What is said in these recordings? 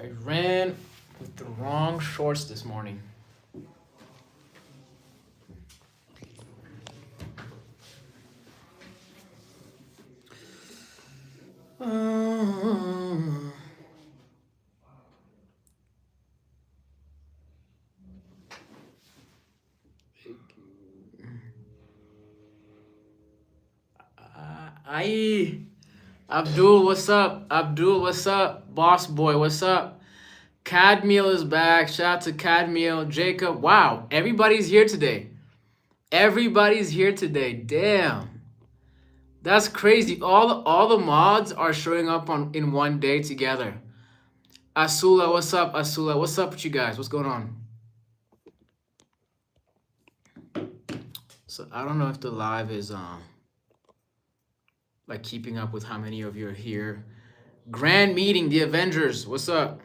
I ran with the wrong shorts this morning. I Abdul, what's up? Abdul, what's up? Boss boy, what's up? Cadmiel is back. Shout out to Cadmiel. Jacob. Wow, everybody's here today. Everybody's here today. Damn. That's crazy. All the mods are showing up on in one day together. Asula, what's up? Asula, what's up with you guys? What's going on? So I don't know if the live is like keeping up with how many of you are here. Grand meeting, the Avengers. What's up?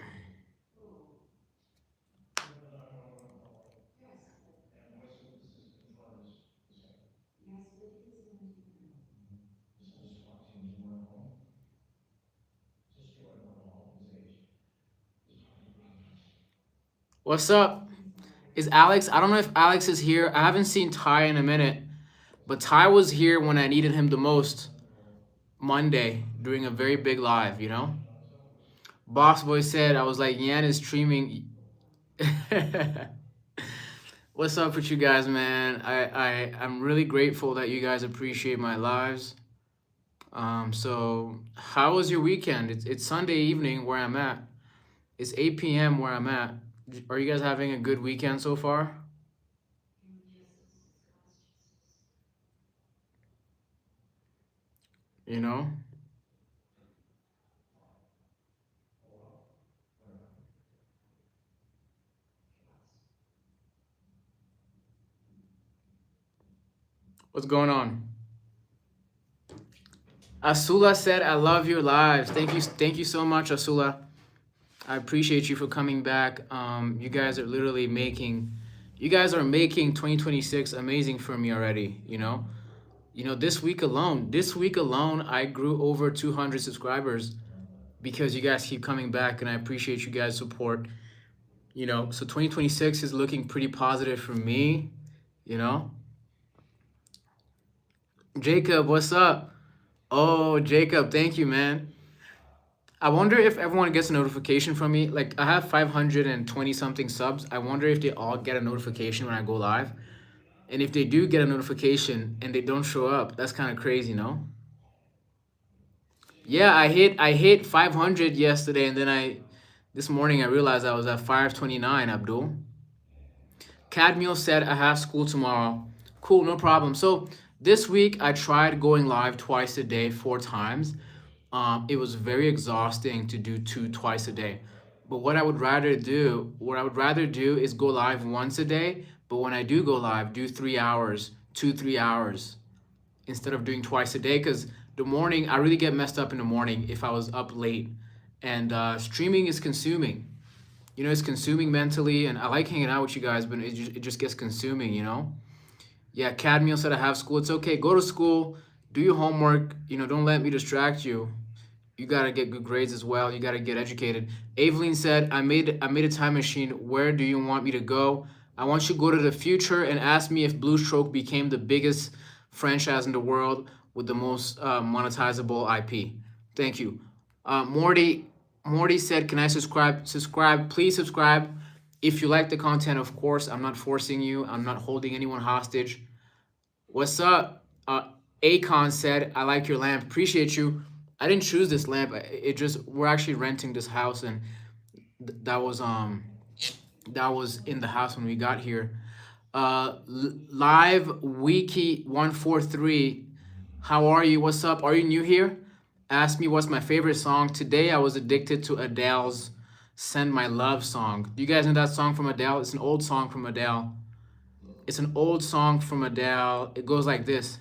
What's up? Is Alex? I don't know if Alex is here. I haven't seen Ty in a minute, but Ty was here when I needed him the most Monday doing a very big live, you know? Boss Boy said, I was like, Yan is streaming. What's up with you guys, man? I'm really grateful that you guys appreciate my lives. So how was your weekend? It's Sunday evening where I'm at. It's 8 p.m. where I'm at. Are you guys having a good weekend so far? You know? What's going on? Asula said, I love your lives. Thank you so much, Asula. I appreciate you for coming back. You guys are literally making 2026 amazing for me already, you know? This week alone, I grew over 200 subscribers because you guys keep coming back and I appreciate you guys' support. So 2026 is looking pretty positive for me, you know? Jacob, what's up? Oh, Jacob, thank you, man. I wonder if everyone gets a notification from me. Like, I have 520 something subs. I wonder if they all get a notification when I go live. And if they do get a notification and they don't show up, that's kind of crazy, no? Yeah, I hit 500 yesterday, and then this morning I realized I was at 529, Abdul. Cadmiel said I have school tomorrow. Cool, no problem. So this week I tried going live twice a day, 4 times. It was very exhausting to do twice a day. But what I would rather do is go live once a day. But when I do go live, do 3 hours, 3 hours, instead of doing twice a day. Because the morning, I really get messed up in the morning if I was up late. And streaming is consuming. It's consuming mentally. And I like hanging out with you guys, but it just gets consuming, you know? Yeah, Cadmiel said I have school. It's okay. Go to school. Do your homework. Don't let me distract you. You gotta get good grades as well. You gotta get educated. Aveline said, I made a time machine. Where do you want me to go? I want you to go to the future and ask me if Blue Stroke became the biggest franchise in the world with the most monetizable IP. Thank you. Morty said, can I subscribe? Subscribe. Please subscribe. If you like the content, of course. I'm not forcing you. I'm not holding anyone hostage. What's up? Akon said, I like your lamp. Appreciate you. I didn't choose this lamp. We're actually renting this house, and that was in the house when we got here. Live Wiki 143. How are you? What's up? Are you new here? Ask me what's my favorite song. Today I was addicted to Adele's Send My Love song. Do you guys know that song from Adele? It's an old song from Adele. It goes like this.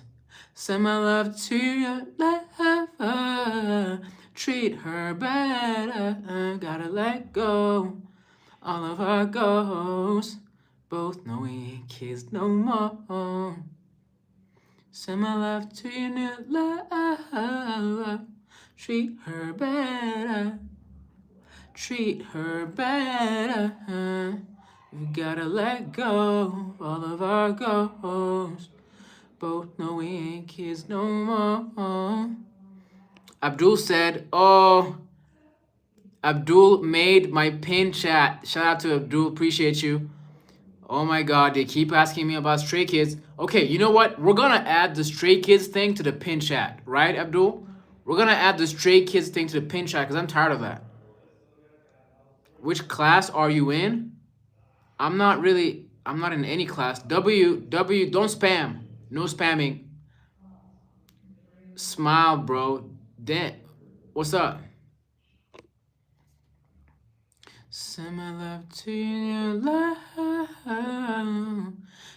Send my love to your lover. Treat her better. Gotta let go. All of our ghosts. Both know we ain't kids no more. Send my love to your new lover. Treat her better. treat her better. We gotta let go of all of our goals. Both know we ain't kids no more. Abdul said, oh, Abdul made my pin chat. Shout out to Abdul, appreciate you. Oh my God, they keep asking me about Stray Kids. Okay, you know what? We're gonna add the Stray Kids thing to the pin chat, right, Abdul? We're gonna add the Stray Kids thing to the pin chat because I'm tired of that. Which class are you in? I'm not in any class. W, don't spam. No spamming. Smile, bro. What's up? Send my love to your love.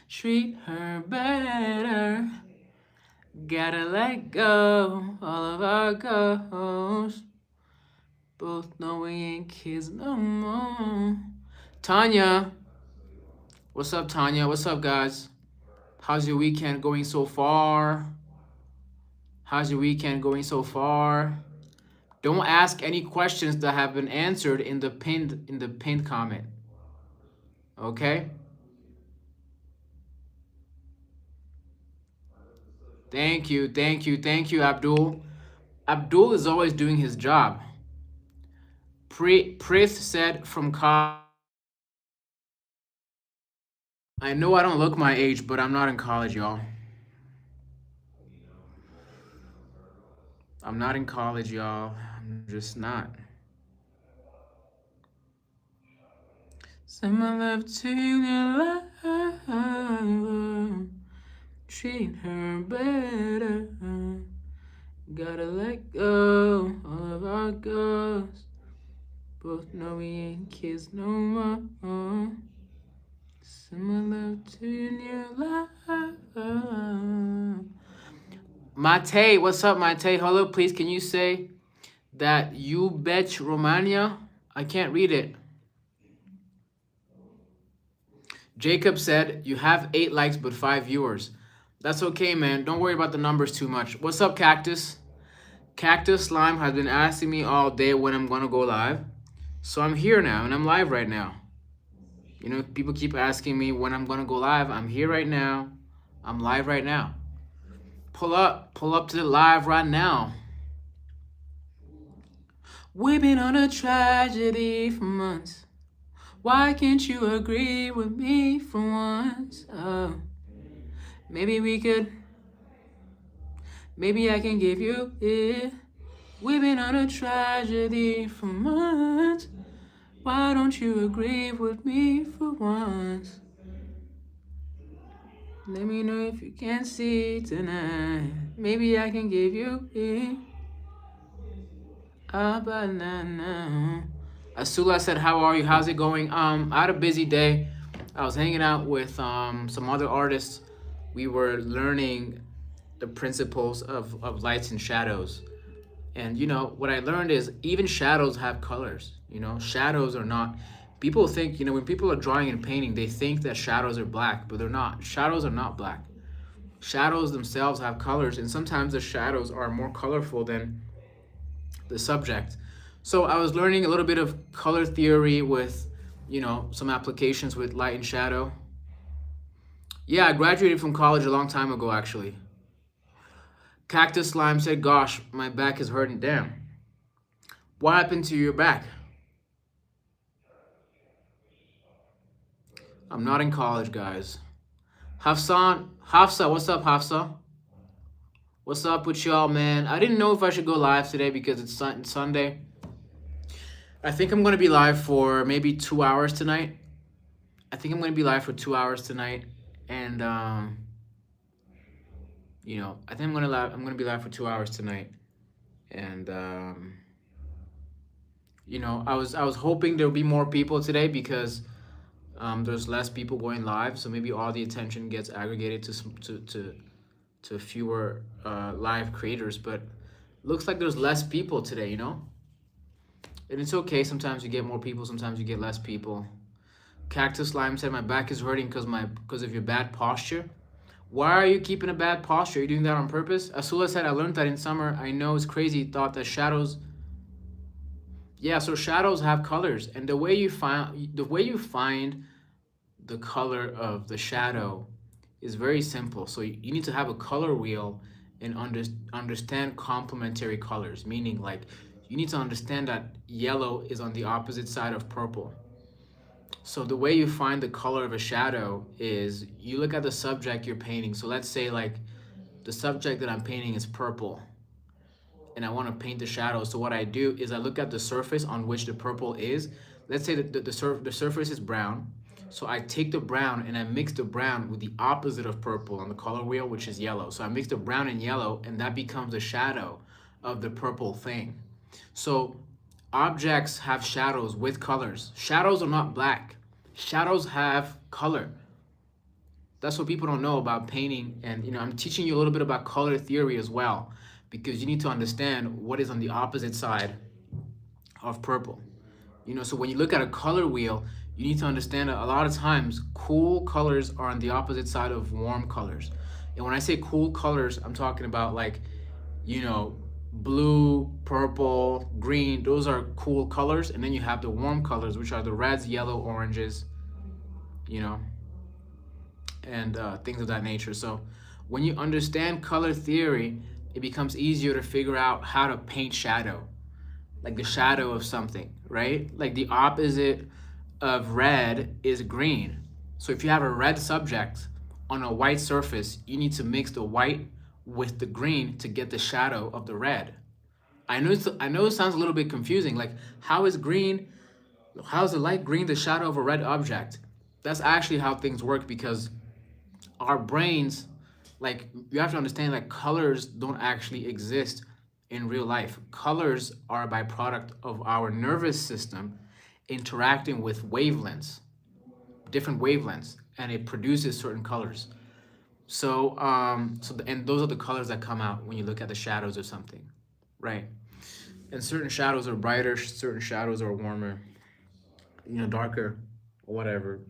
Treat her better. Gotta let go all of our goals. Both know we ain't kids no more. Tanya. What's up, Tanya? What's up, guys? How's your weekend going so far? How's your weekend going so far? Don't ask any questions that have been answered in the pinned comment. Okay? Thank you, Abdul. Abdul is always doing his job. Prith said from college. I know I don't look my age, but I'm not in college, y'all. I'm not in college, y'all. I'm just not. Send my love to your love. Treat her better. Gotta let go all of our goals. Both know we ain't kids no more. Send my love to your love. Mate, what's up, Mate? Hello, please, can you say that you bet Romania? I can't read it. Jacob said, you have 8 likes but 5 viewers. That's okay, man. Don't worry about the numbers too much. What's up, Cactus? Cactus Slime has been asking me all day when I'm going to go live. So I'm here now, and I'm live right now. You know, people keep asking me when I'm going to go live. I'm here right now. I'm live right now. Pull up to the live right now. We've been on a tragedy for months. Why can't you agree with me for once? Oh, maybe I can give you it. We've been on a tragedy for months. Why don't you agree with me for once? Let me know if you can see tonight. Maybe I can give you it. Banana. Asula said, how are you? How's it going? I had a busy day. I was hanging out with some other artists. We were learning the principles of lights and shadows. And you know, what I learned is even shadows have colors. You know, shadows are not, people think, you know, when people are drawing and painting, they think that shadows are black, but they're not. Shadows are not black. Shadows themselves have colors, and sometimes the shadows are more colorful than the subject. So I was learning a little bit of color theory with, you know, some applications with light and shadow. Yeah, I graduated from college a long time ago, actually. Cactus Slime said, gosh, my back is hurting. Damn. What happened to your back? I'm not in college, guys. Hafsa, what's up, Hafsa? What's up with y'all, man? I didn't know if I should go live today because it's Sunday. I think I'm going to be live for maybe 2 hours tonight. And, you know, I think I'm going to be live for 2 hours tonight. And, you know, I was hoping there would be more people today because there's less people going live. So maybe all the attention gets aggregated to fewer live creators. But looks like there's less people today, you know? And it's okay. Sometimes you get more people. Sometimes you get less people. Cactus Slime said, my back is hurting because of your bad posture. Why are you keeping a bad posture? Are you doing that on purpose? Asula said, I learned that in summer. I know it's crazy. Thought that shadows Yeah, so shadows have colors, and the way you find the color of the shadow is very simple. So you need to have a color wheel and understand complementary colors, meaning like you need to understand that yellow is on the opposite side of purple. So the way you find the color of a shadow is you look at the subject you're painting. So let's say like the subject that I'm painting is purple and I want to paint the shadow. So what I do is I look at the surface on which the purple is. Let's say that the surface is brown. So I take the brown and I mix the brown with the opposite of purple on the color wheel, which is yellow. So I mix the brown and yellow, and that becomes the shadow of the purple thing. So objects have shadows with colors. Shadows are not black. Shadows have color. That's what people don't know about painting. And I'm teaching you a little bit about color theory as well, because you need to understand what is on the opposite side of purple. So when you look at a color wheel, you need to understand that a lot of times cool colors are on the opposite side of warm colors. And when I say cool colors, I'm talking about like, blue, purple, green. Those are cool colors. And then you have the warm colors, which are the reds, yellow, oranges, you know, and things of that nature. So when you understand color theory, it becomes easier to figure out how to paint shadow, like the shadow of something, right? Like the opposite of red is green. So if you have a red subject on a white surface, you need to mix the white with the green to get the shadow of the red. I know it sounds a little bit confusing. Like, how is the light green the shadow of a red object? That's actually how things work, because our brains, like, you have to understand that colors don't actually exist in real life. Colors are a byproduct of our nervous system interacting with wavelengths, different wavelengths, and it produces certain colors. And those are the colors that come out when you look at the shadows of something, right? And certain shadows are brighter, certain shadows are warmer, darker, or whatever.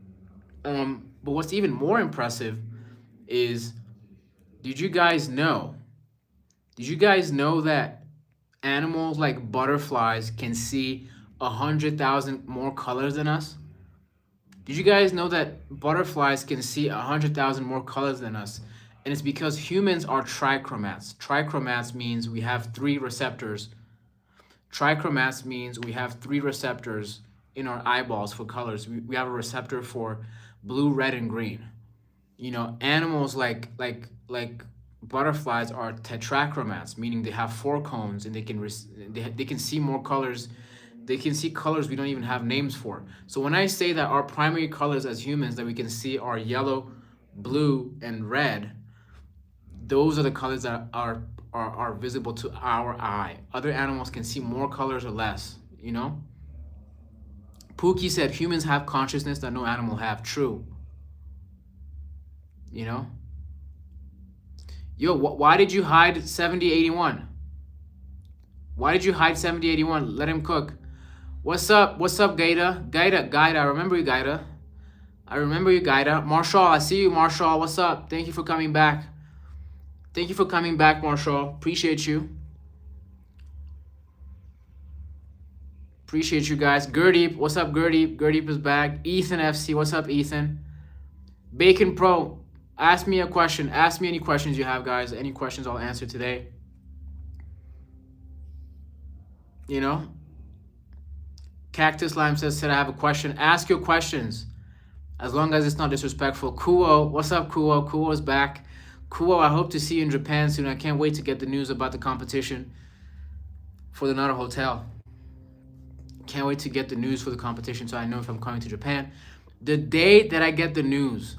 But what's even more impressive is, did you guys know? Did you guys know that animals like butterflies can see 100,000 more colors than us? Did you guys know that butterflies can see 100,000 more colors than us? And it's because humans are trichromats. Trichromats means we have three receptors. Trichromats means we have three receptors in our eyeballs for colors. We have a receptor for blue, red, and green. Animals like butterflies are tetrachromats, meaning they have four cones and they can see more colors. They can see colors we don't even have names for. So when I say that our primary colors as humans that we can see are yellow, blue, and red, those are the colors that are visible to our eye. Other animals can see more colors or less, Pookie said humans have consciousness that no animal have. True. Yo, why did you hide 7081? Why did you hide 7081? Let him cook. What's up, Gaida? Gaida, I remember you, Gaida. Marshall, I see you, Marshall. What's up? Thank you for coming back. Marshall. Appreciate you. Appreciate you guys. Gurdeep, what's up, Gurdeep? Gurdeep is back. Ethan FC, what's up, Ethan? Bacon Pro, ask me a question. Ask me any questions you have, guys. Any questions I'll answer today. Cactus Lime said I have a question. Ask your questions, as long as it's not disrespectful. Kuo, what's up, Kuo? Kuo is back. Kuo, I hope to see you in Japan soon. I can't wait to get the news about the competition for the Nara Hotel. Can't wait to get the news for the competition so I know if I'm coming to Japan. The day that I get the news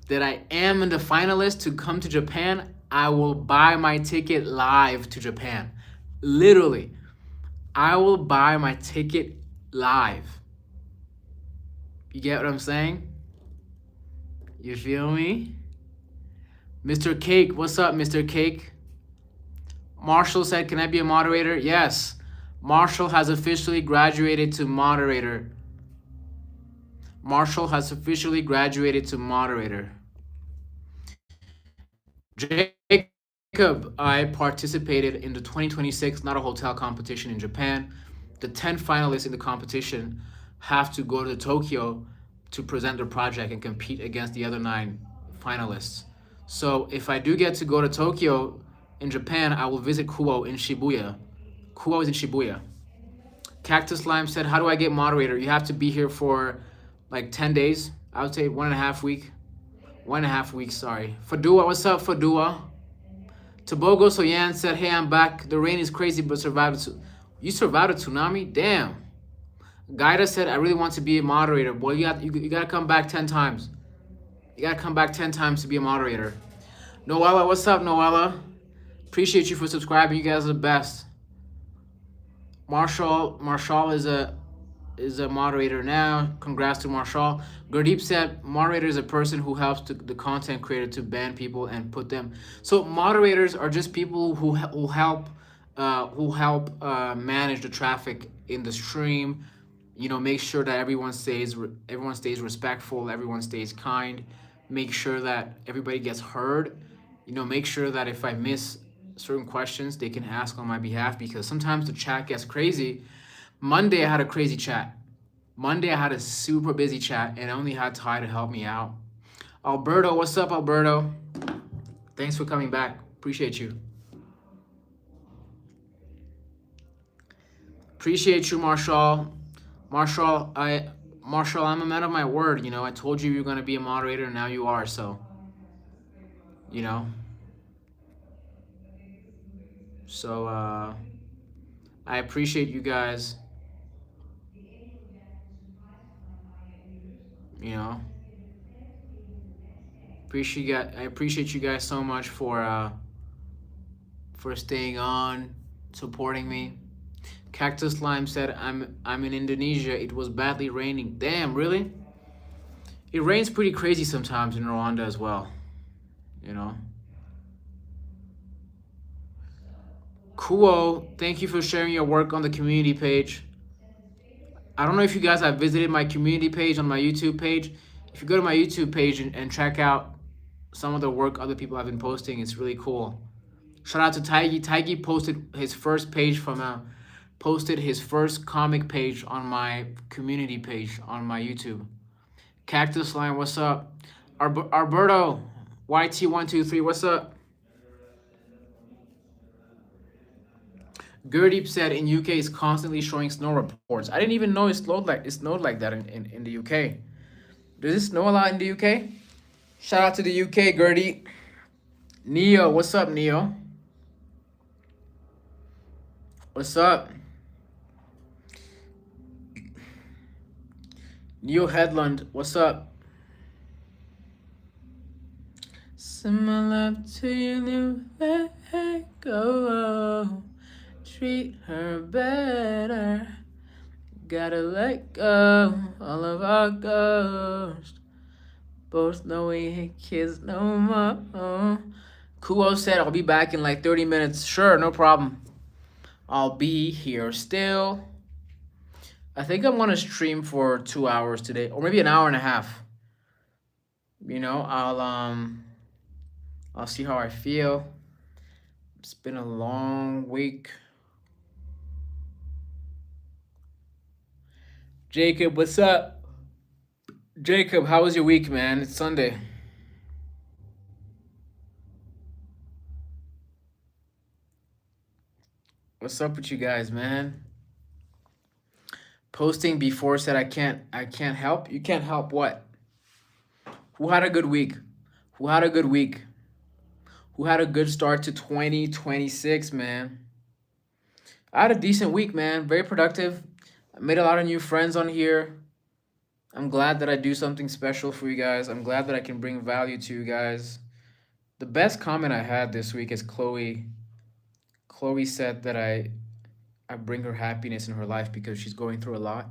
that I am in the finalist to come to Japan, I will buy my ticket live to Japan. Literally, I will buy my ticket live. You get what I'm saying? You feel me? Mr. Cake, what's up, Mr. Cake? Marshall said, can I be a moderator? Yes. Marshall has officially graduated to moderator. Jacob, I participated in the 2026 Nara Hotel competition in Japan. the 10 finalists in the competition have to go to Tokyo to present their project and compete against the other 9 finalists. So if I do get to go to Tokyo in Japan, I will visit Kuo in Shibuya. Kuo is in Shibuya. Cactus Lime said, how do I get moderator? You have to be here for like 10 days. I would say 1.5 week. 1.5 weeks, sorry. Fadua, what's up, Fadua? Tobogo Soyan said, hey, I'm back. The rain is crazy, but survived. You survived a tsunami? Damn. Gaida said, I really want to be a moderator. Boy, you got to come back 10 times. You got to come back 10 times to be a moderator. Noella, what's up, Noella? Appreciate you for subscribing. You guys are the best. Marshall is a moderator now. Congrats to Marshall. Gurdeep said moderator is a person who helps the content creator to ban people and put them. So moderators are just people who help manage the traffic in the stream. You know, make sure that everyone stays respectful, everyone stays kind. Make sure that everybody gets heard. You know, make sure that if I miss certain questions, they can ask on my behalf, because sometimes the chat gets crazy. Monday I had a crazy chat. Monday I had a super busy chat and I only had Ty to help me out. Alberto, what's up, Alberto? Thanks for coming back. Appreciate you. Appreciate you, Marshall. Marshall, I'm a man of my word. You know, I told you you're gonna be a moderator, and now you are. So, you know. So I appreciate you guys. You know, I appreciate you guys so much for staying on, supporting me. Cactus Lime said, I'm in Indonesia. It was badly raining. Damn, really? It rains pretty crazy sometimes in Rwanda as well. You know. Kuo, thank you for sharing your work on the community page. I don't know if you guys have visited my community page on my YouTube page. If you go to my YouTube page and check out some of the work other people have been posting, it's really cool. Shout out to Taigi. Taigi posted his first comic page on my community page on my YouTube. Cactus Line, what's up? Alberto, YT123, what's up? Gurdeep said in UK is constantly showing snow reports. I didn't even know it snowed like that in the UK. Does it snow a lot in the UK? Shout out to the UK, Gurdeep. Neo, what's up, Neo? What's up? Neo Headland, what's up? Similar to you, let go. Treat her better. Gotta let go all of our ghosts. Both know we ain't kids no more. Kuo said I'll be back in like 30 minutes. Sure, no problem. I'll be here still. I think I'm gonna stream for 2 hours today, or maybe an hour and a half. You know, I'll see how I feel. It's been a long week. Jacob, what's up? Jacob, how was your week, man? It's Sunday. What's up with you guys, man? Posting before said I can't help. You can't help what? Who had a good week? Who had a good week? Who had a good start to 2026, man? I had a decent week, man. Very productive. I made a lot of new friends on here. I'm glad that I do something special for you guys. I'm glad that I can bring value to you guys. The best comment I had this week is Chloe. Chloe said that I bring her happiness in her life because she's going through a lot.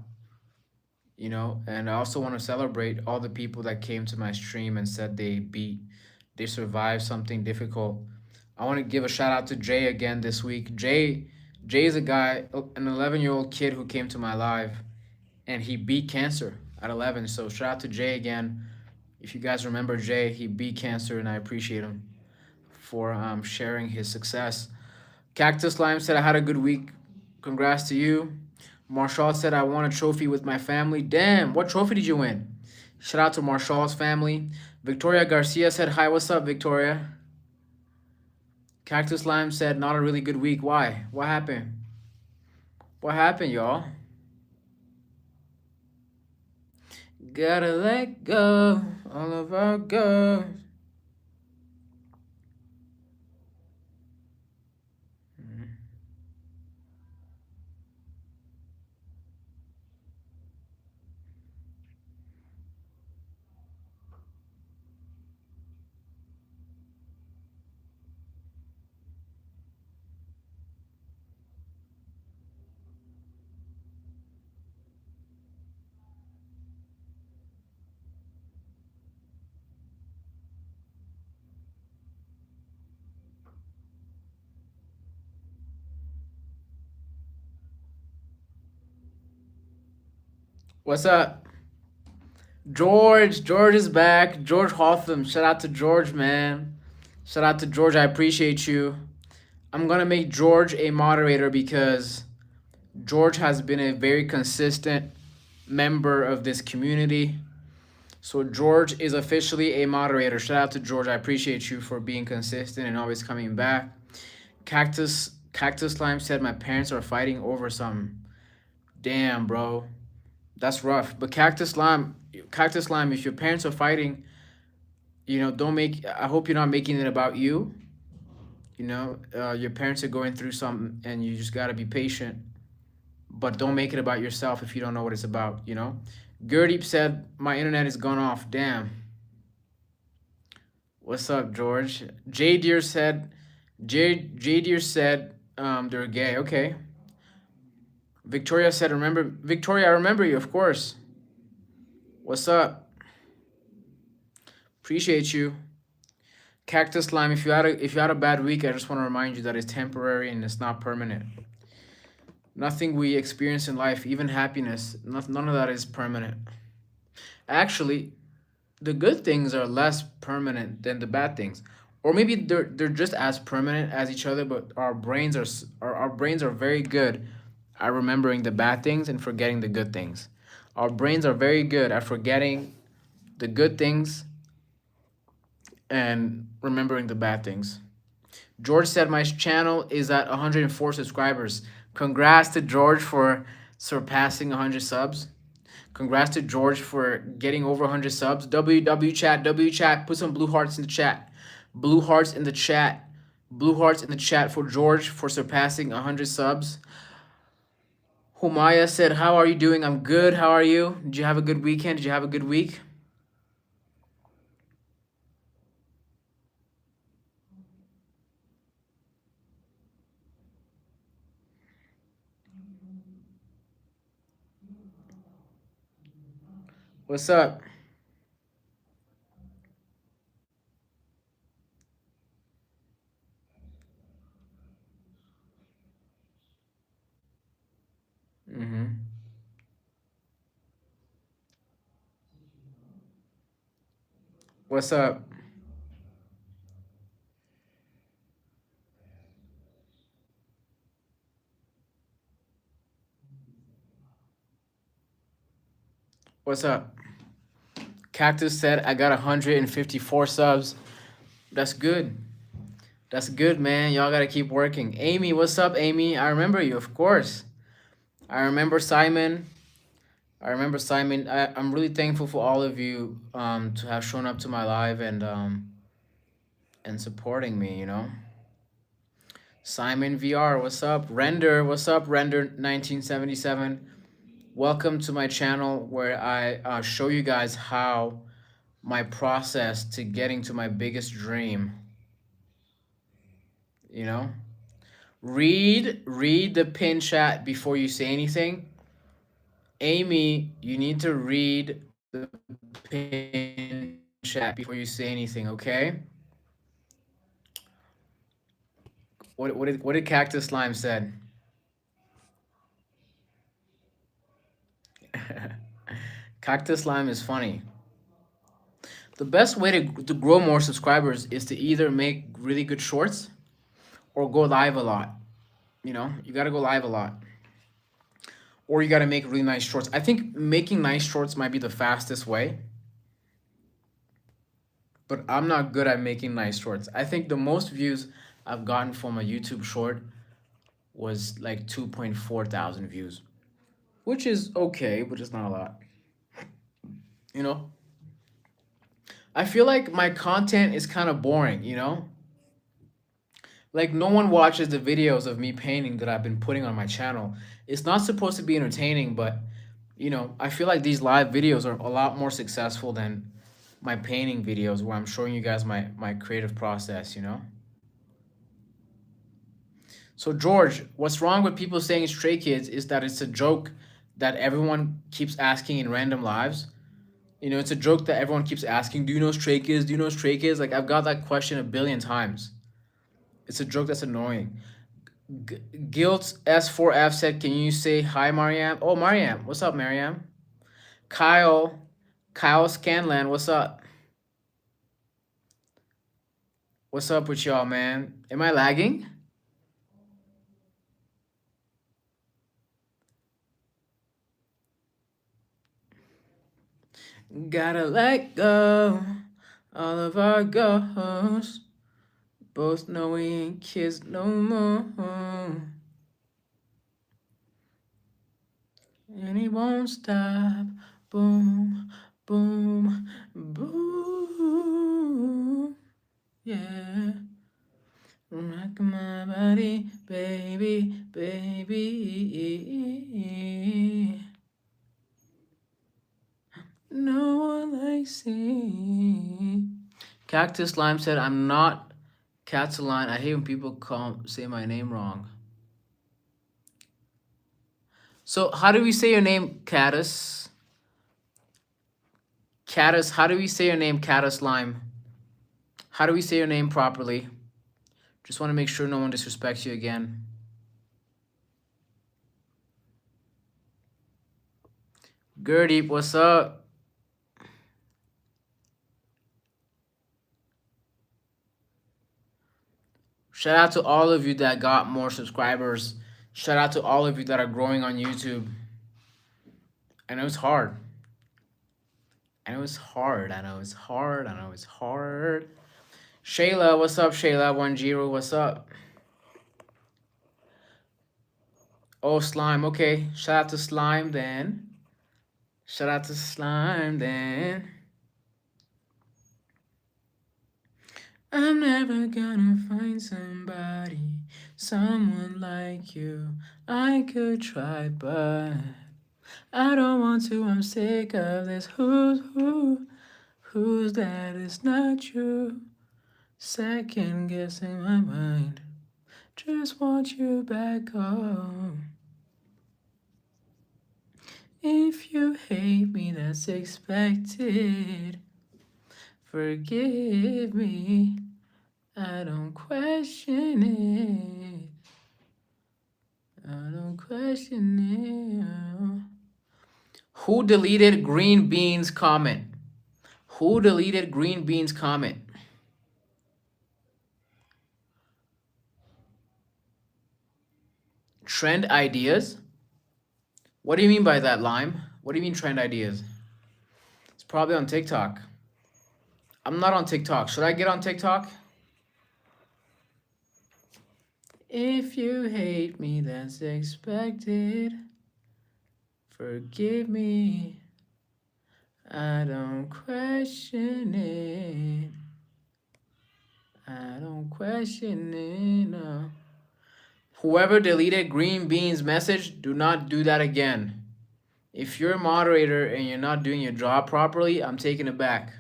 You know, and I also want to celebrate all the people that came to my stream and said they survived something difficult. I want to give a shout out to Jay again this week. Jay is a guy, an 11-year-old kid who came to my live and he beat cancer at 11. So shout out to Jay again. If you guys remember Jay, he beat cancer and I appreciate him for sharing his success. Cactus Lime said I had a good week. Congrats to you. Marshall said, I won a trophy with my family. Damn, what trophy did you win? Shout out to Marshall's family. Victoria Garcia said, hi, what's up, Victoria? Cactus Lime said, not a really good week. Why? What happened? What happened, y'all? Gotta let go all of our girls. What's up? George. George is back. George Hotham. Shout out to George, man. Shout out to George. I appreciate you. I'm gonna make George a moderator because George has been a very consistent member of this community. So George is officially a moderator. Shout out to George. I appreciate you for being consistent and always coming back. Cactus Lime said my parents are fighting over something. Damn, bro. That's rough. But Cactus Lime, if your parents are fighting, don't make, I hope you're not making it about you. Your parents are going through something and you just got to be patient. But don't make it about yourself if you don't know what it's about. Gurdeep said, my internet is gone off. Damn. What's up, George? J Deer said, they're gay. Okay. Victoria said, Victoria, I remember you, of course. What's up? Appreciate you. Cactus Lime, if you had a bad week, I just want to remind you that it's temporary and it's not permanent. Nothing we experience in life, even happiness, none of that is permanent. Actually, the good things are less permanent than the bad things. Or maybe they're just as permanent as each other, but our brains are very good at remembering the bad things and forgetting the good things. Our brains are very good at forgetting the good things and remembering the bad things. George said my channel is at 104 subscribers. Congrats to George for surpassing 100 subs. Congrats to George for getting over 100 subs. W chat, put some blue hearts in the chat. Blue hearts in the chat. Blue hearts in the chat for George for surpassing 100 subs. Humaya said, how are you doing? I'm good. How are you? Did you have a good weekend? Did you have a good week? What's up? What's up? What's up? Cactus said I got 154 subs. That's good. That's good, man. Y'all gotta keep working. Amy, what's up, Amy? I remember you, of course. I remember Simon. I'm really thankful for all of you to have shown up to my live and supporting me, Simon VR, what's up? Render, what's up? Render 1977. Welcome to my channel where I show you guys how my process to getting to my biggest dream. Read the pin chat before you say anything. Amy, you need to read the pin chat before you say anything, okay? What did Cactus Slime said? Cactus Slime is funny. The best way to grow more subscribers is to either make really good shorts or go live a lot. You gotta go live a lot. or you got to make really nice shorts. I think making nice shorts might be the fastest way, but I'm not good at making nice shorts. I think the most views I've gotten from a YouTube short was like 2.4 thousand views, which is okay, but it's not a lot. You know, I feel like my content is kind of boring, you know? Like no one watches the videos of me painting that I've been putting on my channel. It's not supposed to be entertaining, but I feel like these live videos are a lot more successful than my painting videos where I'm showing you guys my creative process, you know? So George, what's wrong with people saying Stray Kids is that it's a joke that everyone keeps asking in random lives. It's a joke that everyone keeps asking, do you know Stray Kids? Do you know Stray Kids? Like I've got that question a billion times. It's a joke that's annoying. Guilt S4F said, "Can you say hi, Mariam?" Oh, Mariam, what's up, Mariam? Kyle, Kyle Scanlan, what's up? What's up with y'all, man? Am I lagging? Gotta let go all of our ghosts. Both know we ain't kids no more. And he won't stop. Boom, boom, boom. Yeah. Rock my body, baby, baby. No one likes it. Cactus Lime said, I'm not Catalan. I hate when people say my name wrong. So how do we say your name, Caddis? Caddis, how do we say your name, Caddis Lime? How do we say your name properly? Just want to make sure no one disrespects you again. Gertie, what's up? Shout out to all of you that got more subscribers. Shout out to all of you that are growing on YouTube. I know it's hard. I know it's hard. I know it's hard. I know it's hard. Shayla, what's up, Shayla? 10, what's up? Oh, Slime. Okay. Shout out to Slime then. Shout out to Slime then. I'm never gonna find someone like you. I could try, but I don't want to. I'm sick of this. Who's that? It's not you. Second guessing my mind. Just want you back home. If you hate me, that's expected. Forgive me, I don't question it. I don't question it. Who deleted Green Bean's comment? Who deleted Green Bean's comment? Trend ideas? What do you mean by that, Lime? What do you mean trend ideas? It's probably on TikTok. I'm not on TikTok. Should I get on TikTok? If you hate me, that's expected. Forgive me. I don't question it. I don't question it, no. Whoever deleted Green Bean's message, do not do that again. If you're a moderator and you're not doing your job properly, I'm taking it back.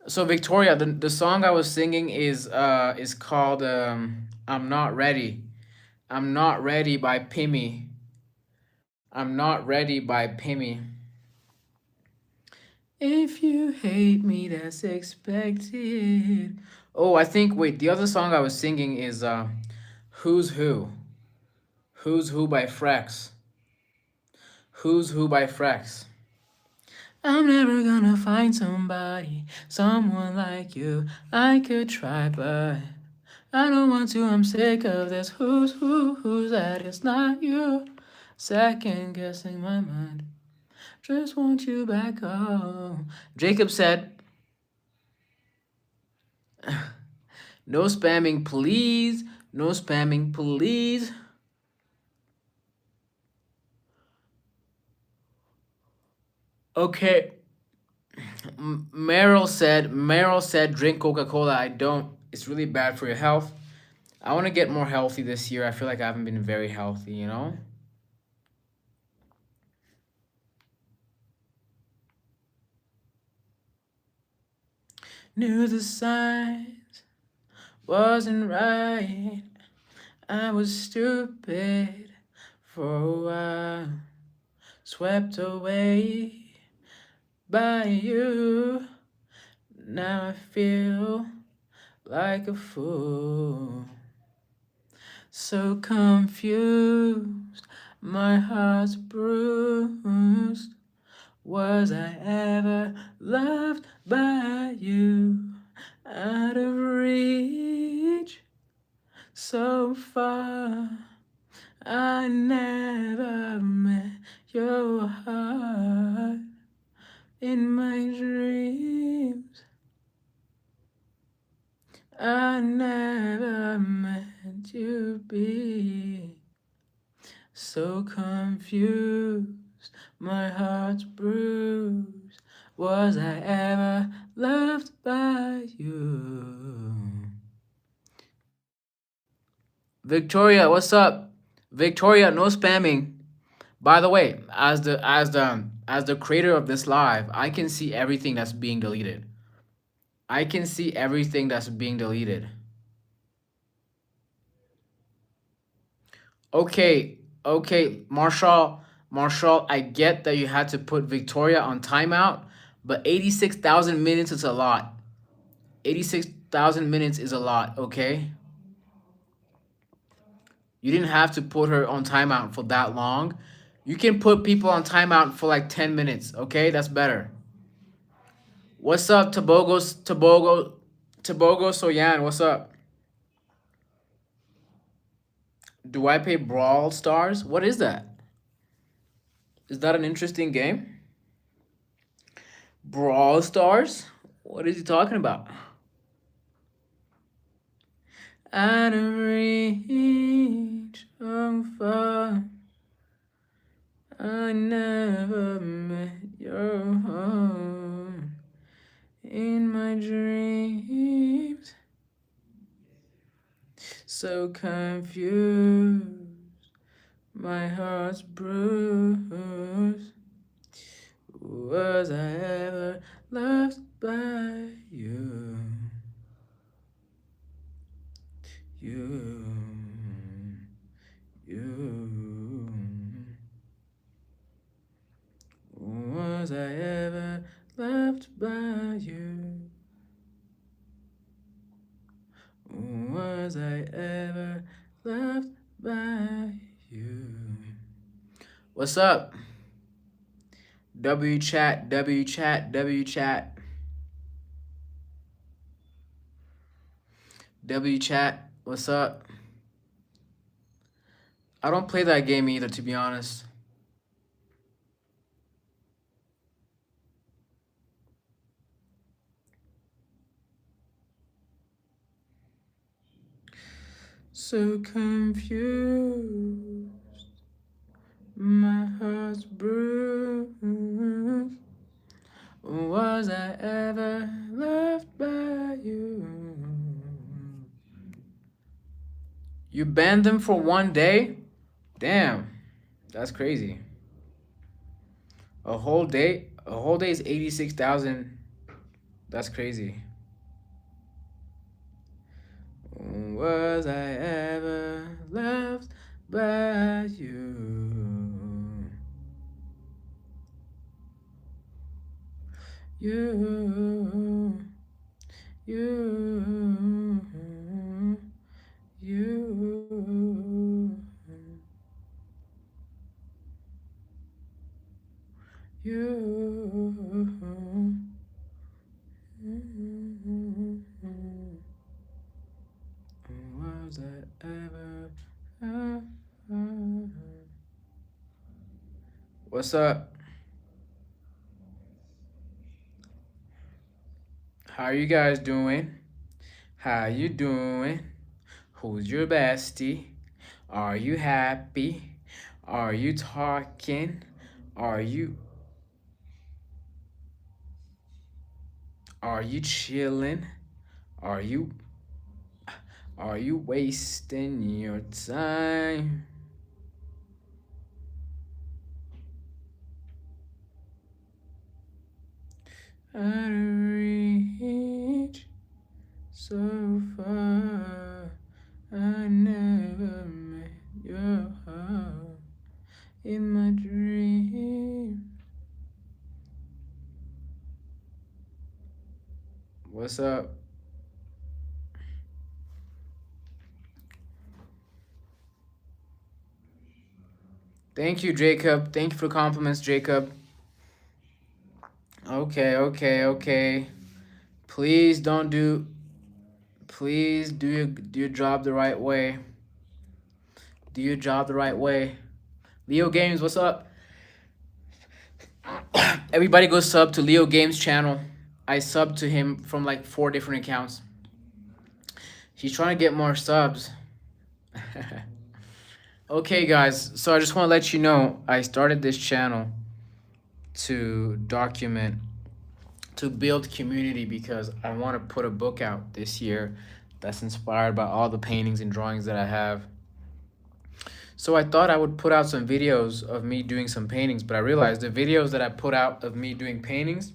So Victoria, the song I was singing is called I'm Not Ready. I'm Not Ready by Pimmy. I'm Not Ready by Pimmy. If you hate me, that's expected. Oh, I think, wait, the other song I was singing is Who's Who. Who's Who by Frex. Who's Who by Frex. I'm never gonna find someone like you. I could try, but I don't want to, I'm sick of this. Who's that? It's not you. Second guessing my mind. Just want you back home. Jacob said, no spamming, please. No spamming, please. Okay. Meryl said, drink Coca-Cola. I don't. It's really bad for your health. I want to get more healthy this year. I feel like I haven't been very healthy, you know? Knew the signs wasn't right. I was stupid for a while. Swept away by you. Now I feel like a fool. So confused, my heart's bruised. Was I ever loved by you? Out of reach, so far. I never met your heart in my dreams. I never meant you be so confused. My heart's bruised. Was I ever loved by you? Victoria, what's up? Victoria, no spamming. By the way, as the creator of this live, I can see everything that's being deleted. I can see everything that's being deleted. Okay, Marshall, I get that you had to put Victoria on timeout, but 86,000 minutes is a lot. 86,000 minutes is a lot, okay? You didn't have to put her on timeout for that long. You can put people on timeout for like 10 minutes, okay? That's better. What's up, Tobogo Soyan? What's up? Do I pay Brawl Stars? What is that? Is that an interesting game? Brawl Stars? What is he talking about? Out of reach, so far. I never met your heart in my dreams. So confused, my heart's bruised. Was I ever loved by you? You. Was I ever loved by you? Was I ever loved by you? What's up? W chat. W chat. What's up? I don't play that game either, to be honest. So confused, my heart's bruised. Was I ever loved by you? You banned them for 1 day? Damn, that's crazy. A whole day? A whole day is 86,000. That's crazy. Was I ever loved by you? You. What's up? How are you guys doing? How you doing? Who's your bestie? Are you happy? Are you talking? Are you are you chilling? Are you are you wasting your time? I reach so far. I never met your heart in my dream. What's up? Thank you, Jacob. Thank you for compliments, Jacob. Okay, okay, okay. Please don't do. Please do your job the right way. Do your job the right way. Leo Games, what's up? Everybody go sub to Leo Games channel. I subbed to him from like 4 different accounts. He's trying to get more subs. Okay, guys. So I just want to let you know I started this channel to document, to build community because I want to put a book out this year that's inspired by all the paintings and drawings that I have. So I thought I would put out some videos of me doing some paintings, but I realized the videos that I put out of me doing paintings,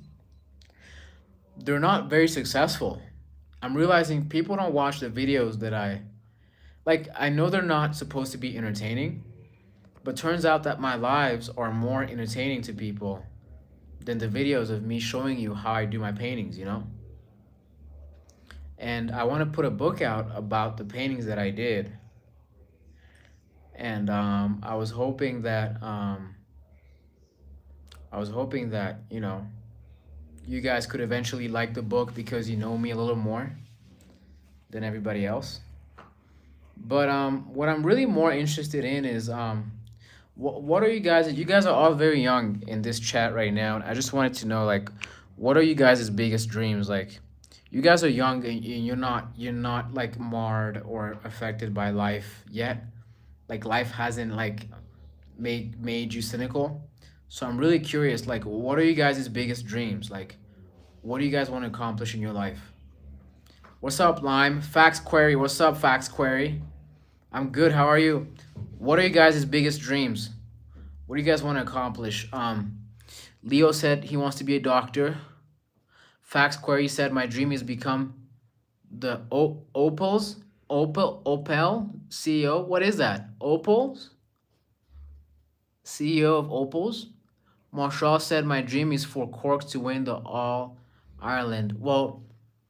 they're not very successful. I'm realizing people don't watch the videos that I like. I know they're not supposed to be entertaining, but turns out that my lives are more entertaining to people than the videos of me showing you how I do my paintings, you know? And I want to put a book out about the paintings that I did. And I was hoping that, you know, you guys could eventually like the book because you know me a little more than everybody else. But what I'm really more interested in is what are you guys? You guys are all very young in this chat right now, and I just wanted to know like, what are you guys' biggest dreams? Like, you guys are young and you're not like marred or affected by life yet. Like life hasn't like made you cynical. So I'm really curious. Like, what are you guys' biggest dreams? Like, what do you guys want to accomplish in your life? What's up, Lime? Fax Query. What's up, Fax Query? I'm good. How are you? What are you guys' biggest dreams? What do you guys want to accomplish? Leo said he wants to be a doctor. Fax Query said my dream is become the Opel CEO. What is that? Opals? CEO of Opals? Marshall said my dream is for Cork to win the All Ireland. Well,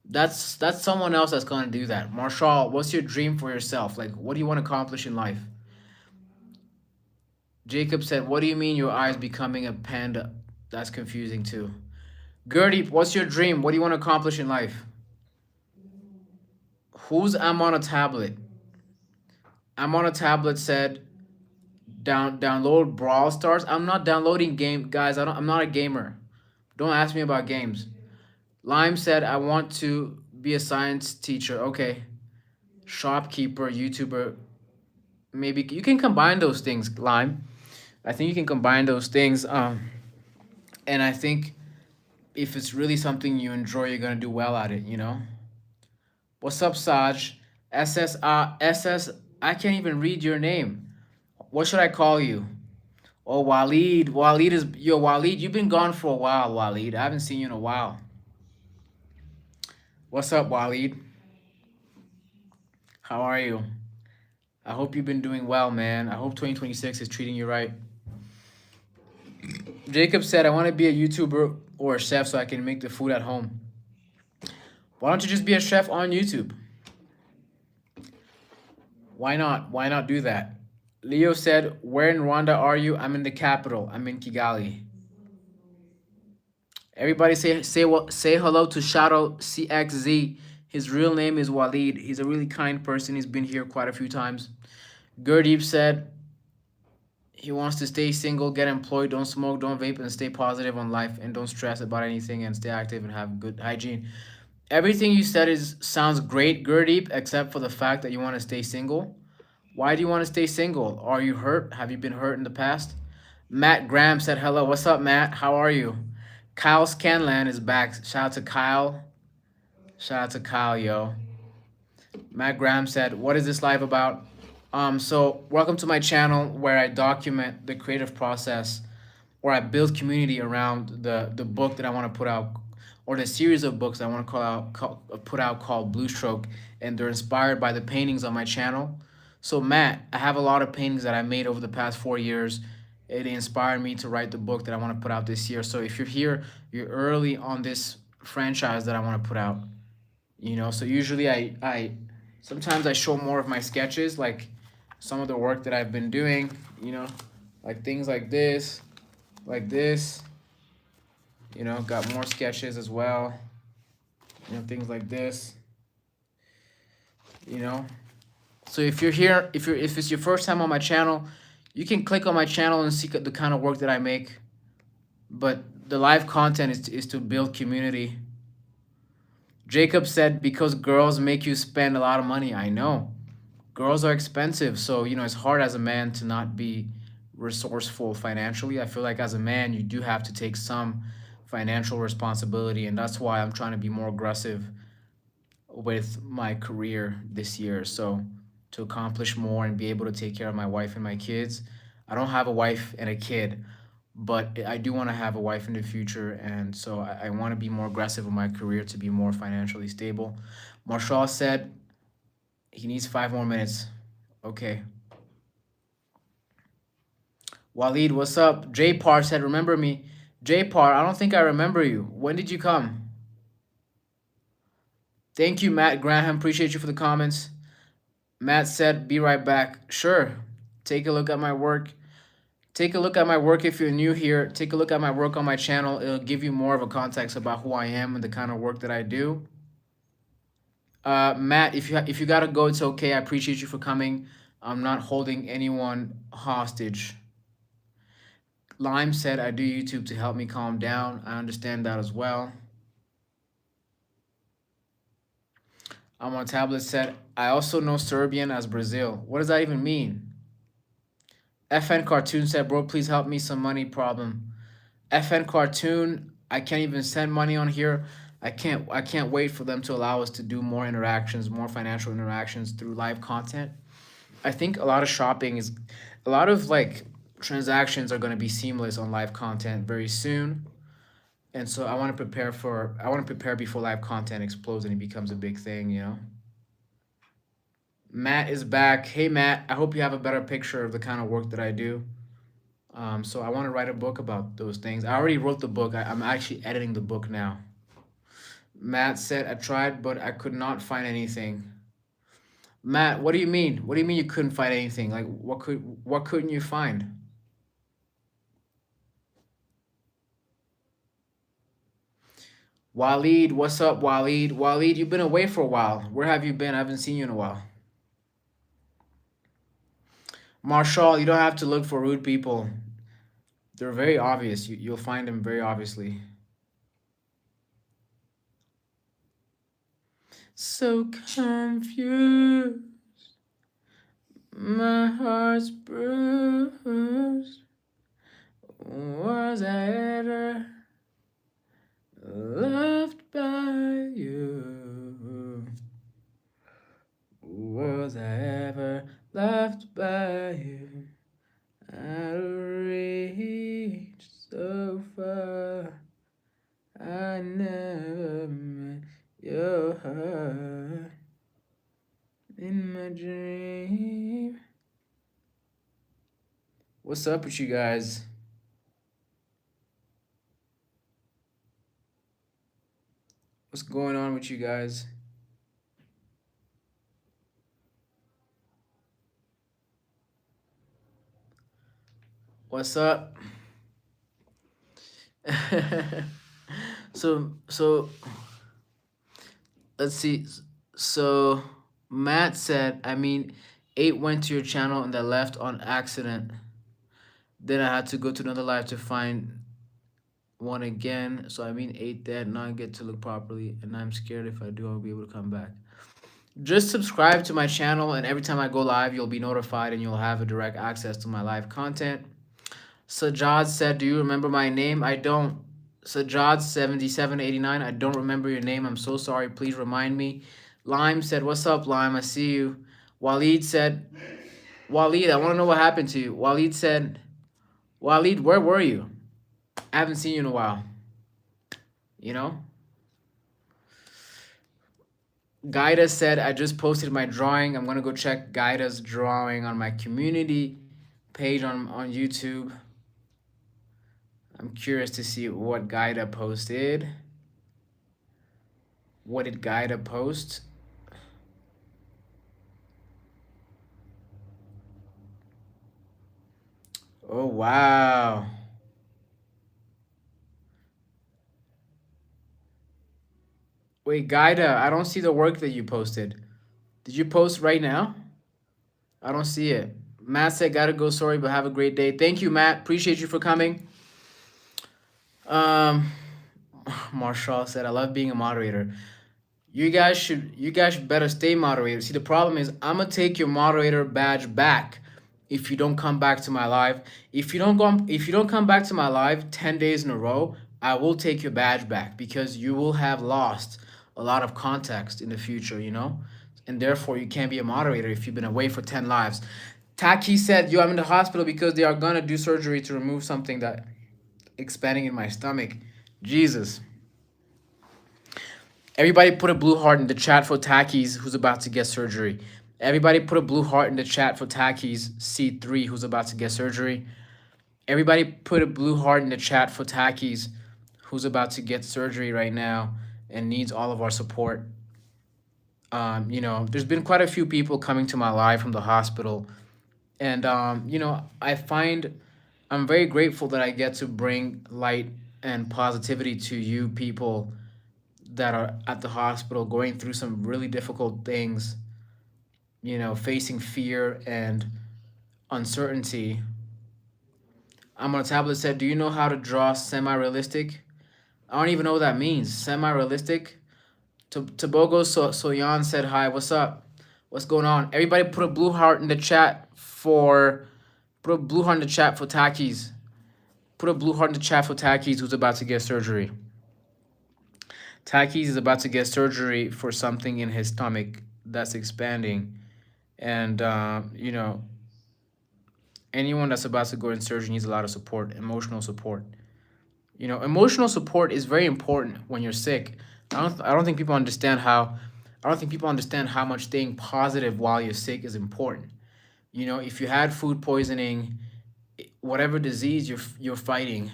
that's someone else that's gonna do that. Marshall, what's your dream for yourself? Like, what do you want to accomplish in life? Jacob said, "What do you mean your eyes becoming a panda?" That's confusing too. Gertie, what's your dream? What do you want to accomplish in life? Who's I'm on a tablet? I'm on a tablet said download Brawl Stars. I'm not downloading game guys. I'm not a gamer. Don't ask me about games. Lime said I want to be a science teacher. Okay. Shopkeeper, YouTuber. Maybe you can combine those things, Lime. I think you can combine those things. And I think if it's really something you enjoy, you're gonna do well at it, you know? What's up, Saj? SS. I can't even read your name. What should I call you? Oh, Waleed. Waleed, you've been gone for a while, Waleed. I haven't seen you in a while. What's up, Waleed? How are you? I hope you've been doing well, man. I hope 2026 is treating you right. Jacob said, I want to be a YouTuber or a chef so I can make the food at home. Why don't you just be a chef on YouTube? Why not? Why not do that? Leo said, where in Rwanda are you? I'm in the capital. I'm in Kigali. Everybody say hello to Shadow CXZ. His real name is Waleed. He's a really kind person. He's been here quite a few times. Gurdeep said He wants to stay single, get employed, don't smoke, don't vape, and stay positive on life, and don't stress about anything, and stay active and have good hygiene. Everything you said is sounds great, Gurdeep, except for the fact that you want to stay single. Why do you want to stay single? Are you hurt? Have you been hurt in the past? Matt Graham said hello. What's up, Matt? How are you? Kyle Scanlan is back. Shout out to Kyle. Shout out to Kyle, yo. Matt Graham said, "What is this live about?" So welcome to my channel where I document the creative process, where I build community around the book that I want to put out, or the series of books I want to put out called Blue Stroke, and they're inspired by the paintings on my channel. So Matt, I have a lot of paintings that I made over the past 4 years. It inspired me to write the book that I want to put out this year. So if you're here, you're early on this franchise that I want to put out. So usually I sometimes I show more of my sketches, like some of the work that I've been doing, like things like this, got more sketches as well, things like this, you know. So if you're here, if it's your first time on my channel, you can click on my channel and see the kind of work that I make. But the live content is to build community. Jacob said, because girls make you spend a lot of money. I know. Girls are expensive. So, it's hard as a man to not be resourceful financially. I feel like as a man, you do have to take some financial responsibility. And that's why I'm trying to be more aggressive with my career this year. So to accomplish more and be able to take care of my wife and my kids. I don't have a wife and a kid, but I do want to have a wife in the future. And so I want to be more aggressive in my career to be more financially stable. Marshall said he needs 5 more minutes. Okay. Waleed, what's up? J Par said, remember me. J Par, I don't think I remember you. When did you come? Thank you, Matt Graham. Appreciate you for the comments. Matt said, be right back. Sure. Take a look at my work. Take a look at my work if you're new here. Take a look at my work on my channel. It'll give you more of a context about who I am and the kind of work that I do. Matt, if you gotta go, it's okay. I appreciate you for coming. I'm not holding anyone hostage. Lime said, I do YouTube to help me calm down. I understand that as well. I'm on tablet said, I also know Serbian as Brazil. What does that even mean? FN Cartoon said, bro, please help me, some money problem. FN Cartoon, I can't even send money on here. I can't wait for them to allow us to do more interactions, more financial interactions through live content. I think a lot of like transactions are going to be seamless on live content very soon. And so I want to prepare before live content explodes and it becomes a big thing, Matt is back. Hey, Matt, I hope you have a better picture of the kind of work that I do. So I want to write a book about those things. I already wrote the book. I'm actually editing the book now. Matt said, I tried, but I could not find anything. Matt, what do you mean? What do you mean you couldn't find anything? Like, what couldn't you find? Waleed, what's up, Waleed? Waleed, you've been away for a while. Where have you been? I haven't seen you in a while. Marshall, you don't have to look for rude people. They're very obvious. You'll find them very obviously. So confused, my heart's bruised. Was I ever loved by you? Was I ever loved by you? I reached so far. I never met your heart in my dream. What's up with you guys? What's going on with you guys? What's up? So let's see. So Matt said, 8 went to your channel and they left on accident. Then I had to go to another live to find one again. So I mean 8 dead, not get to look properly, and I'm scared if I do, I'll be able to come back. Just subscribe to my channel, and every time I go live, you'll be notified and you'll have a direct access to my live content. Sajad said, "Do you remember my name?" I don't. Sajad7789, I don't remember your name. I'm so sorry. Please remind me. Lime said, "What's up, Lime? I see you." Waleed said, "Waleed, I want to know what happened to you." Waleed said, "Waleed, where were you? I haven't seen you in a while." You know? Gaida said, "I just posted my drawing. I'm going to go check Gaida's drawing on my community page on YouTube. I'm curious to see what Gaida posted. What did Gaida post? Oh, wow. Wait, Gaida, I don't see the work that you posted. Did you post right now? I don't see it. Matt said, "Gotta go, sorry, but have a great day." Thank you, Matt. Appreciate you for coming. Um, Marshall said, "I love being a moderator." You guys should better stay moderator. See, the problem is I'm gonna take your moderator badge back if you don't come back to my live. If you don't come back to my live 10 days in a row, I will take your badge back because you will have lost a lot of context in the future, you know? And therefore you can't be a moderator if you've been away for 10 lives. Taki said, "Yo, I'm in the hospital because they are gonna do surgery to remove something that expanding in my stomach." Jesus. Everybody put a blue heart in the chat for Takis who's about to get surgery. Everybody put a blue heart in the chat for Takis C3 who's about to get surgery. Everybody put a blue heart in the chat for Takis who's about to get surgery right now and needs all of our support. There's been quite a few people coming to my live from the hospital. And, I find I'm very grateful that I get to bring light and positivity to you people that are at the hospital going through some really difficult things, facing fear and uncertainty. I'm on a tablet said, "Do you know how to draw semi-realistic?" I don't even know what that means. Semi-realistic? Tobogo Soyan said, "Hi, what's up? What's going on?" Everybody put a blue heart in the chat for Takis. Put a blue heart in the chat for Takis who's about to get surgery. Takis is about to get surgery for something in his stomach that's expanding. And, anyone that's about to go in surgery needs a lot of support, emotional support. Emotional support is very important when you're sick. I don't think people understand how much staying positive while you're sick is important. If you had food poisoning, whatever disease you're fighting,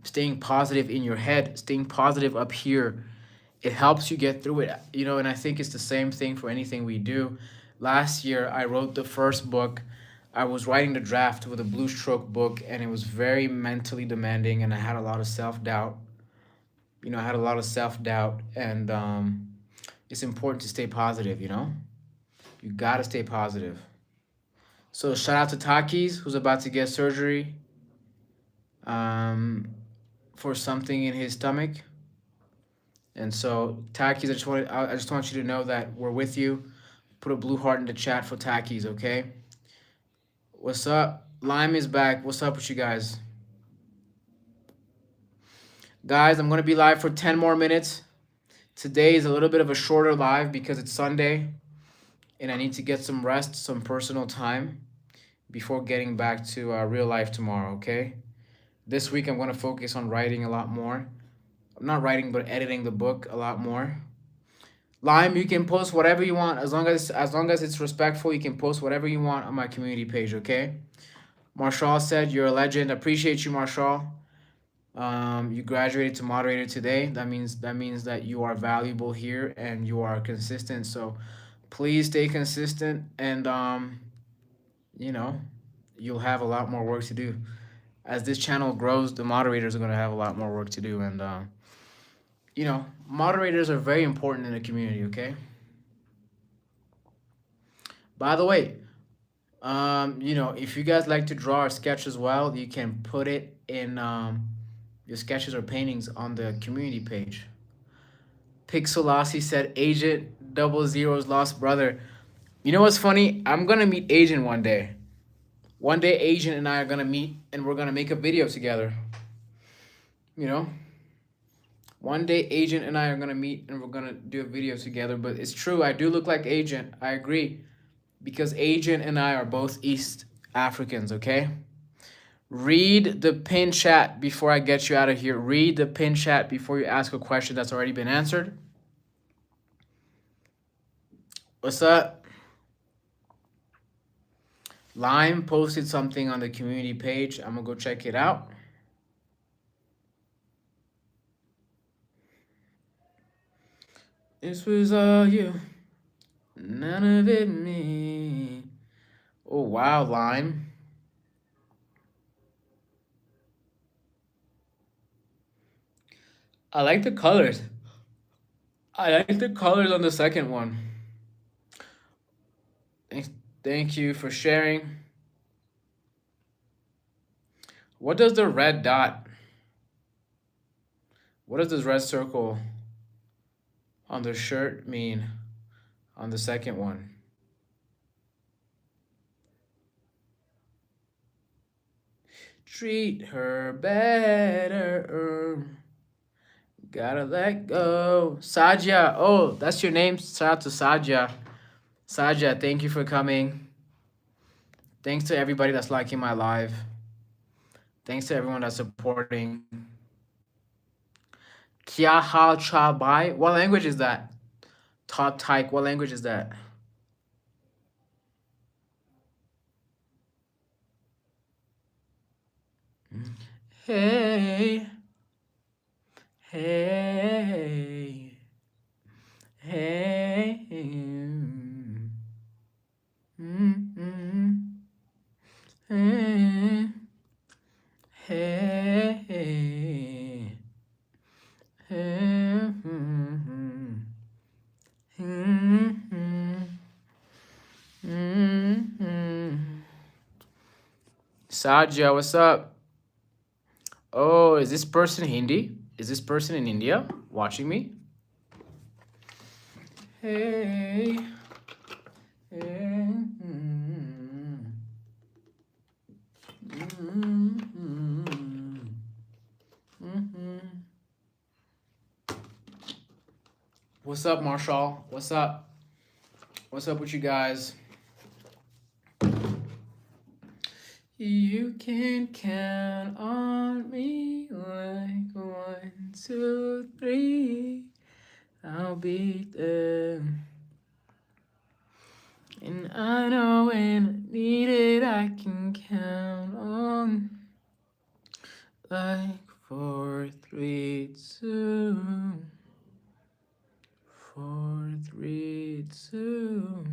staying positive in your head, staying positive up here, it helps you get through it. And I think it's the same thing for anything we do. Last year I wrote the first book. I was writing the draft with a Blue Stroke book, and it was very mentally demanding, and I had a lot of self-doubt. And it's important to stay positive. You gotta stay positive. So shout out to Takis who's about to get surgery for something in his stomach. And so Takis, I just want you to know that we're with you. Put a blue heart in the chat for Takis, okay? What's up? Lime is back. What's up with you guys? Guys, I'm going to be live for 10 more minutes. Today is a little bit of a shorter live because it's Sunday and I need to get some rest, some personal time before getting back to real life tomorrow, okay? This week I'm going to focus on writing a lot more. I'm not writing, but editing the book a lot more. Lime, you can post whatever you want as long as it's respectful. You can post whatever you want on my community page, okay? Marshall said, "You're a legend." Appreciate you, Marshall. You graduated to moderator today. That means that you are valuable here and you are consistent. So please stay consistent, and you'll have a lot more work to do. As this channel grows, the moderators are going to have a lot more work to do, and moderators are very important in the community, okay? By the way, You know, if you guys like to draw or sketch as well, you can put it in your sketches or paintings on the community page. Pixelossi said Agent Double Zero's lost brother. You know what's funny? I'm gonna meet Agent one day. One day, Agent and I are gonna meet, and we're gonna make a video together. You know, one day, Agent and I are gonna meet, and we're gonna do a video together. But it's true, I do look like Agent. I agree, because Agent and I are both East Africans. Okay. Read the pin chat before I get you out of here. Read the pin chat before you ask a question that's already been answered. What's up? Lime posted something on the community page. I'm gonna go check it out. This was all you, none of it me. Oh wow, Lime. I like the colors. I like the colors on the second one. Thank you for sharing. What does the red dot? What does this red circle on the shirt mean on the second one? Treat her better. Gotta let go. Saja. Oh, that's your name. Shout out to Saja. Saja, thank you for coming. Thanks to everybody that's liking my live. Thanks to everyone that's supporting. Kya hal cha bai? What language is that? Top type. What language is that? Hey. Hey. Hey. Mm-hmm. Hey. Hey. Hey. Saja, what's up? Oh, is this person Hindi? Is this person in India watching me? Hey. Hey. What's up, Marshall? What's up? What's up with you guys? You can count on me like 1, 2, 3. I'll be there. And I know when I need it, I can count on. Like 4, 3, 2. 4, 3, 2.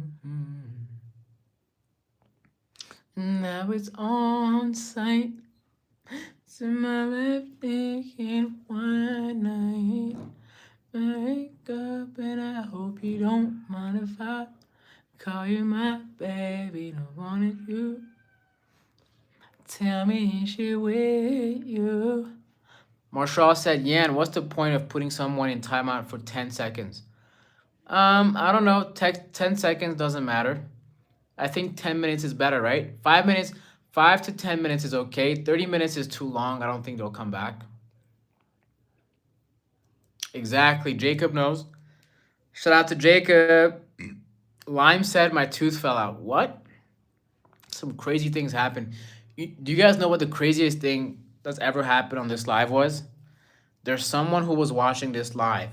Now it's on sight. To my left thinking one night. Wake up and I hope you don't mind if I call you my baby. Don't want you. Tell me is she with you? Marshall said, Yan, what's the point of putting someone in timeout for 10 seconds? I don't know. 10 seconds doesn't matter. I think 10 minutes is better, right? 5 minutes, 5 to 10 minutes is okay. 30 minutes is too long. I don't think they'll come back. Exactly. Jacob knows. Shout out to Jacob. Lime said my tooth fell out. What? Some crazy things happen. Do you guys know what the craziest thing that's ever happened on this live was? There's someone who was watching this live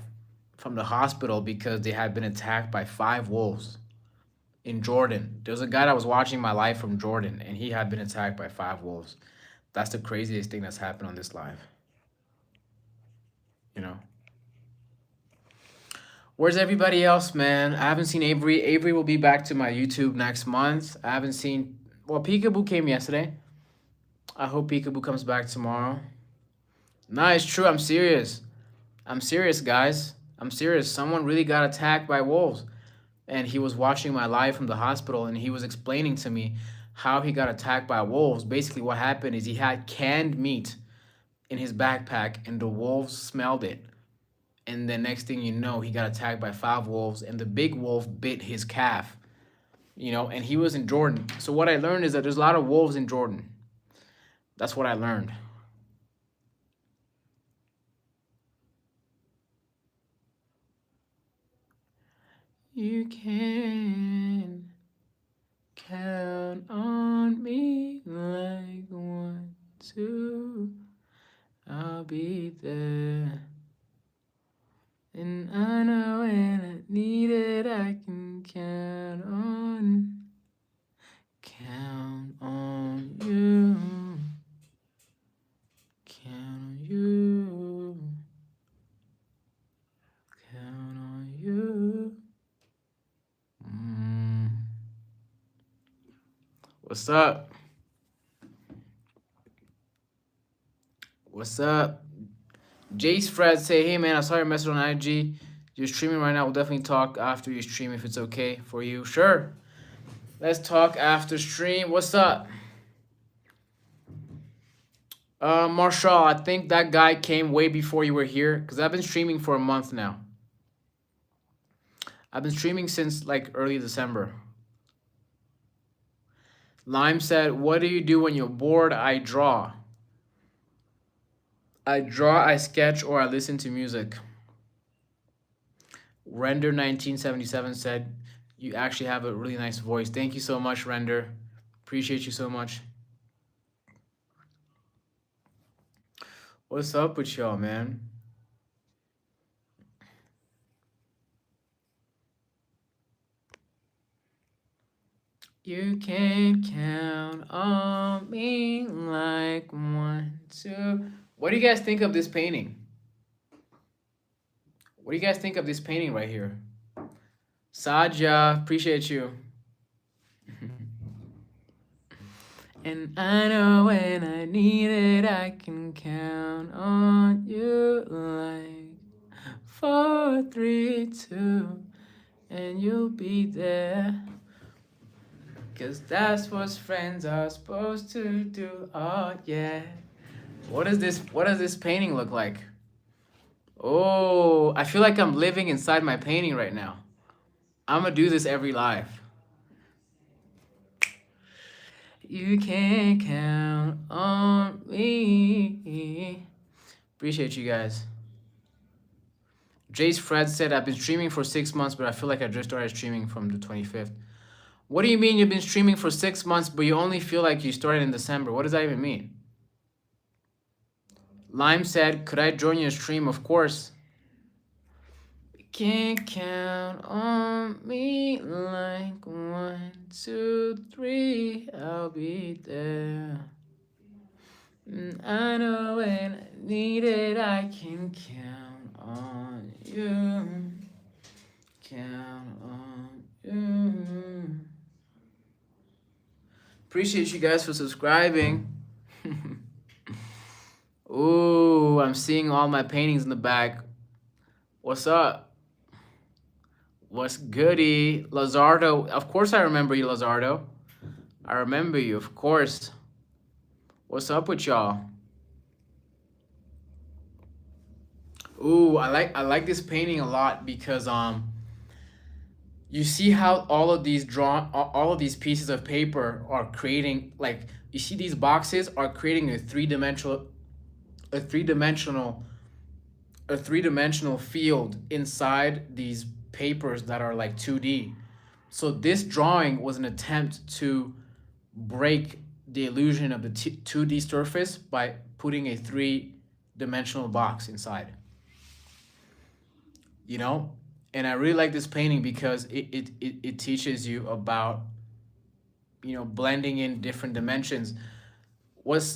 from the hospital because they had been attacked by 5 wolves in Jordan. There was a guy that was watching my live from Jordan, and he had been attacked by 5 wolves. That's the craziest thing that's happened on this live. You know? Where's everybody else, man? I haven't seen Avery. Avery will be back to my YouTube next month. I haven't seen... Well, Peekaboo came yesterday. I hope Peekaboo comes back tomorrow. Nah, it's true. I'm serious. I'm serious, guys. I'm serious. Someone really got attacked by wolves. And he was watching my live from the hospital, and he was explaining to me how he got attacked by wolves. Basically, what happened is he had canned meat in his backpack, and the wolves smelled it. And the next thing you know, he got attacked by 5 wolves, and the big wolf bit his calf. And he was in Jordan. So what I learned is that there's a lot of wolves in Jordan. That's what I learned. You can count on me like 1, 2. I'll be there. And I know when I need it, I can count on you. Count on you. Count on you. What's up? What's up? Jace Fred say, hey man, I saw your message on IG. You're streaming right now. We'll definitely talk after you stream if it's okay for you. Sure. Let's talk after stream. What's up? Marshall, I think that guy came way before you were here because I've been streaming for a month now. I've been streaming since like early December. Lime said, what do you do when you're bored? I draw. I sketch, or I listen to music. Render 1977 said, you actually have a really nice voice. Thank you so much, Render. Appreciate you so much. What's up with y'all, man? You can count on me like 1, 2. What do you guys think of this painting? What do you guys think of this painting right here? Saja, appreciate you. And I know when I need it, I can count on you like 4, 3, 2, and you'll be there. 'Cause that's what friends are supposed to do. Oh yeah. What does this painting look like? Oh, I feel like I'm living inside my painting right now. I'm gonna do this every live. You can count on me. Appreciate you guys. Jace Fred said, I've been streaming for 6 months, but I feel like I just started streaming from the 25th. What do you mean you've been streaming for 6 months, but you only feel like you started in December? What does that even mean? Lime said, could I join your stream? Of course. Can't count on me like 1, 2, 3. I'll be there. And I know when I need it, I can count on you. Count on you. Appreciate you guys for subscribing. Ooh, I'm seeing all my paintings in the back. What's up? What's goody? Lazardo. Of course I remember you, Lazardo. I remember you, of course. What's up with y'all? Ooh, I like this painting a lot because you see how all of these pieces of paper are creating, like, you see these boxes are creating a three-dimensional field inside these papers that are like 2D. So this drawing was an attempt to break the illusion of the 2D surface by putting a 3-dimensional box inside. And I really like this painting because it teaches you about blending in different dimensions.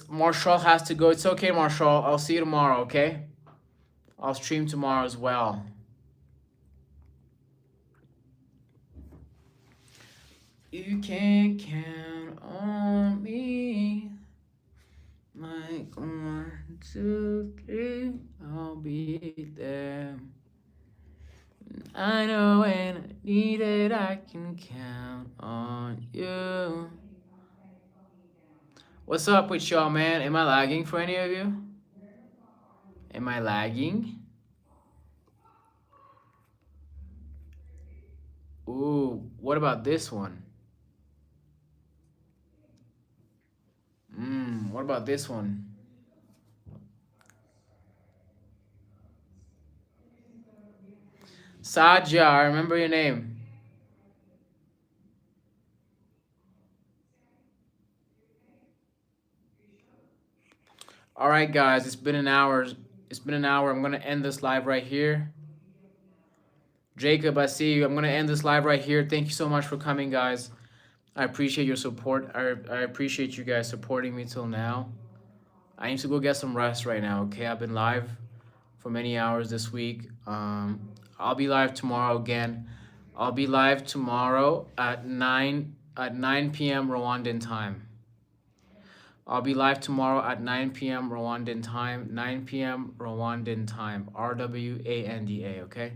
Marshall has to go. It's okay, Marshall. I'll see you tomorrow, okay? I'll stream tomorrow as well. You can count on me like 1, 2, 3. I'll be there. I know when I need it, I can count on you. What's up with y'all, man? Am I lagging for any of you? Am I lagging? Ooh, what about this one? What about this one? Saja, I remember your name. All right, guys, it's been an hour. It's been an hour. I'm gonna end this live right here. Jacob, I see you. I'm gonna end this live right here. Thank you so much for coming, guys. I appreciate your support. I appreciate you guys supporting me till now. I need to go get some rest right now. Okay, I've been live for many hours this week. I'll be live tomorrow again. I'll be live tomorrow at 9 p.m. Rwandan time. I'll be live tomorrow at 9 p.m. Rwandan time. 9 p.m. Rwandan time. RWANDA. Okay.